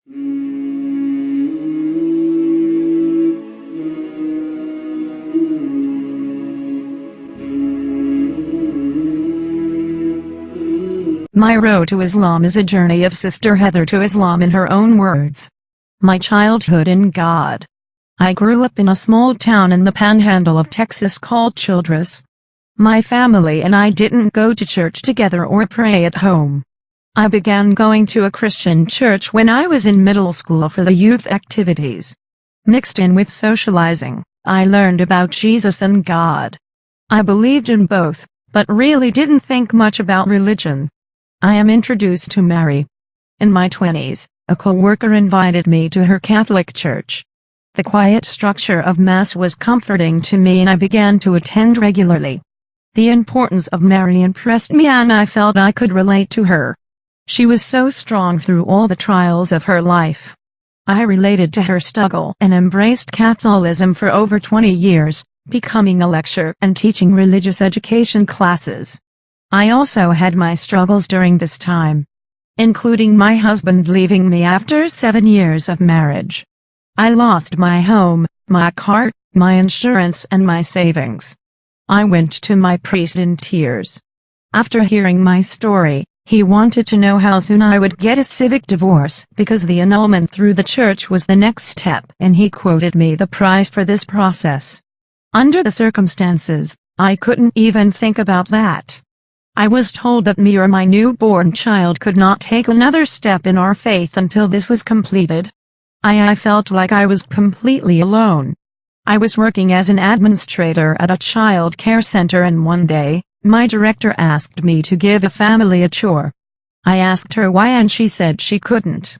My road to Islam is a journey of Sister Heather to Islam in her own words. My childhood in God. I grew up in a small town in the panhandle of Texas called Childress. My family and I didn't go to church together or pray at home. I began going to a Christian church when I was in middle school for the youth activities. Mixed in with socializing, I learned about Jesus and God. I believed in both, but really didn't think much about religion. I am introduced to Mary. In my 20s, a co-worker invited me to her Catholic church. The quiet structure of Mass was comforting to me and I began to attend regularly. The importance of Mary impressed me and I felt I could relate to her. She was so strong through all the trials of her life. I related to her struggle and embraced Catholicism for over 20 years, becoming a lecturer and teaching religious education classes. I also had my struggles during this time, including my husband leaving me after 7 years of marriage. I lost my home, my car, my insurance and my savings. I went to my priest in tears. After hearing my story, he wanted to know how soon I would get a civic divorce because the annulment through the church was the next step and he quoted me the price for this process. Under the circumstances, I couldn't even think about that. I was told that me or my newborn child could not take another step in our faith until this was completed. I felt like I was completely alone. I was working as an administrator at a child care center and one day, my director asked me to give a family a chore. I asked her why and she said she couldn't.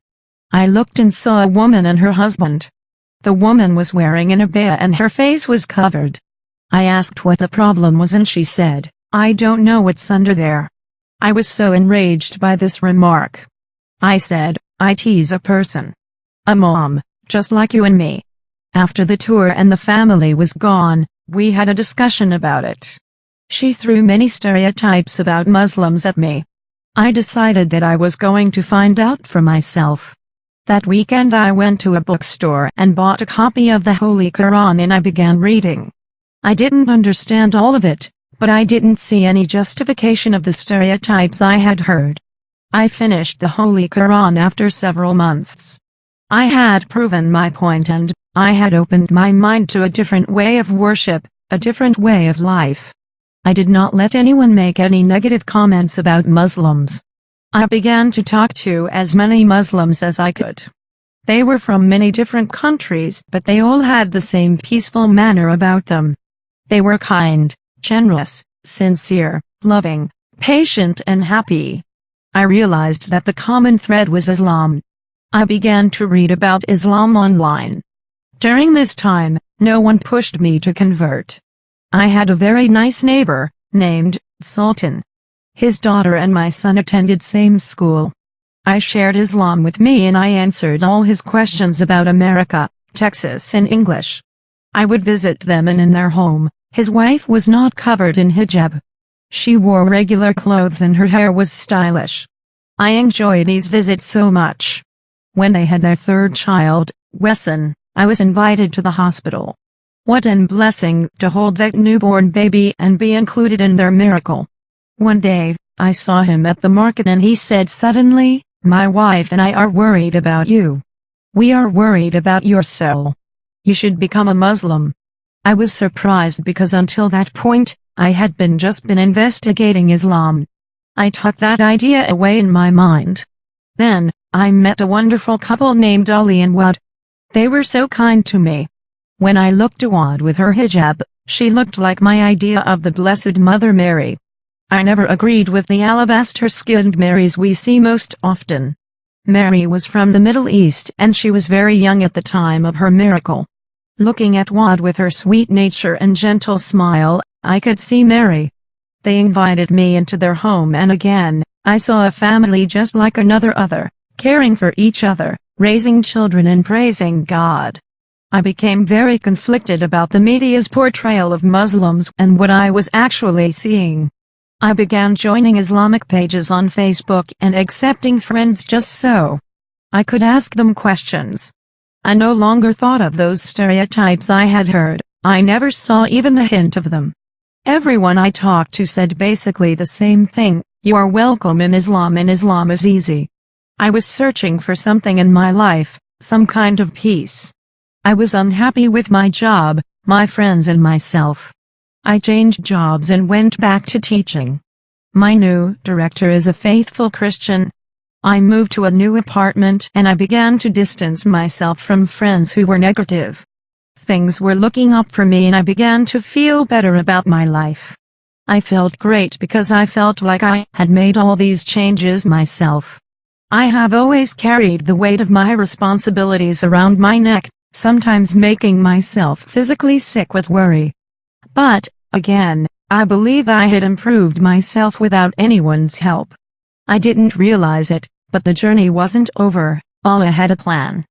I looked and saw a woman and her husband. The woman was wearing an abaya and her face was covered. I asked what the problem was and she said, "I don't know what's under there." I was so enraged by this remark. I said, "It's a person. A mom, just like you and me." After the tour and the family was gone, we had a discussion about it. She threw many stereotypes about Muslims at me. I decided that I was going to find out for myself. That weekend I went to a bookstore and bought a copy of the Holy Quran and I began reading. I didn't understand all of it, but I didn't see any justification of the stereotypes I had heard. I finished the Holy Quran after several months. I had proven my point and I had opened my mind to a different way of worship, a different way of life. I did not let anyone make any negative comments about Muslims. I began to talk to as many Muslims as I could. They were from many different countries, but they all had the same peaceful manner about them. They were kind, generous, sincere, loving, patient and happy. I realized that the common thread was Islam. I began to read about Islam online. During this time, no one pushed me to convert. I had a very nice neighbor, named Sultan. His daughter and my son attended same school. I shared Islam with me and I answered all his questions about America, Texas in English. I would visit them and in their home, his wife was not covered in hijab. She wore regular clothes and her hair was stylish. I enjoyed these visits so much. When they had their third child, Wesson, I was invited to the hospital. What a blessing to hold that newborn baby and be included in their miracle. One day, I saw him at the market and he said suddenly, "My wife and I are worried about you. We are worried about your soul. You should become a Muslim." I was surprised because until that point, I had just been investigating Islam. I tucked that idea away in my mind. Then, I met a wonderful couple named Ali and Wad. They were so kind to me. When I looked at Wad with her hijab, she looked like my idea of the Blessed Mother Mary. I never agreed with the alabaster-skinned Marys we see most often. Mary was from the Middle East and she was very young at the time of her miracle. Looking at Wad with her sweet nature and gentle smile, I could see Mary. They invited me into their home and again, I saw a family just like another other, caring for each other, raising children and praising God. I became very conflicted about the media's portrayal of Muslims and what I was actually seeing. I began joining Islamic pages on Facebook and accepting friends just so. I could ask them questions. I no longer thought of those stereotypes I had heard. I never saw even a hint of them. Everyone I talked to said basically the same thing: you are welcome in Islam, and Islam is easy. I was searching for something in my life, some kind of peace. I was unhappy with my job, my friends and myself. I changed jobs and went back to teaching. My new director is a faithful Christian. I moved to a new apartment and I began to distance myself from friends who were negative. Things were looking up for me and I began to feel better about my life. I felt great because I felt like I had made all these changes myself. I have always carried the weight of my responsibilities around my neck, sometimes making myself physically sick with worry. But, again, I believe I had improved myself without anyone's help. I didn't realize it, but the journey wasn't over. Allah had a plan.